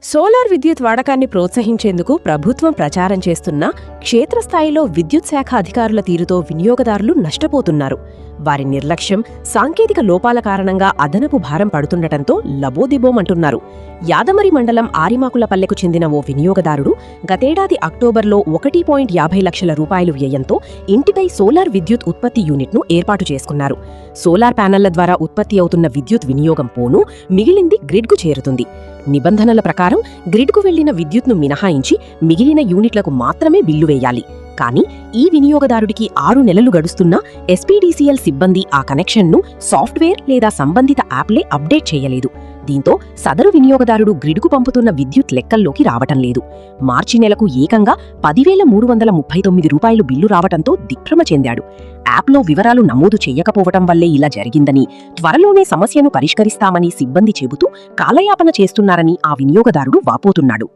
Solar విద్యుత్ వాడకాన్ని ప్రోత్సహించేందుకు ప్రభుత్వం ప్రచారం చేస్తున్న క్షేత్రస్థాయిలో విద్యుత్ శాఖ అధికారుల తీరుతో వినియోగదారులు నష్టపోతున్నారు. వారి నిర్లక్ష్యం, సాంకేతిక లోపాల కారణంగా అదనపు భారం పడుతుండటంతో లబోదిబోమంటున్నారు. యాదమరి మండలం ఆరిమాకులపల్లెకు చెందిన ఓ వినియోగదారుడు గతేడాది అక్టోబర్లో 1.50 లక్షల రూపాయలు వ్యయంతో ఇంటిపై సోలార్ విద్యుత్ ఉత్పత్తి యూనిట్ను ఏర్పాటు చేసుకున్నారు. సోలార్ ప్యానెళ్ల ద్వారా ఉత్పత్తి అవుతున్న విద్యుత్ వినియోగం పోను, మిగిలింది గ్రిడ్కు చేరుతుంది. నిబంధనల ప్రకారం గ్రిడ్కు వెళ్లిన విద్యుత్ను మినహాయించి మిగిలిన యూనిట్లకు మాత్రమే బిల్లు వేయాలి. కానీ ఈ వినియోగదారుడికి 6 నెలలు గడుస్తున్నా ఎస్పీడీసీఎల్ సిబ్బంది ఆ కనెక్షన్ను సాఫ్ట్వేర్ లేదా సంబంధిత యాప్లే అప్డేట్ చేయలేదు. దీంతో సదరు వినియోగదారుడు గ్రిడ్కు పంపుతున్న విద్యుత్ లెక్కల్లోకి రావటం లేదు. మార్చి నెలకు ఏకంగా 10,339 రూపాయలు బిల్లు రావటంతో దిగ్భ్రమ చెందాడు. యాప్లో వివరాలు నమోదు చెయ్యకపోవటం వల్లే ఇలా జరిగిందని, త్వరలోనే సమస్యను పరిష్కరిస్తామని సిబ్బంది చెబుతూ కాలయాపన చేస్తున్నారని ఆ వినియోగదారుడు వాపోతున్నాడు.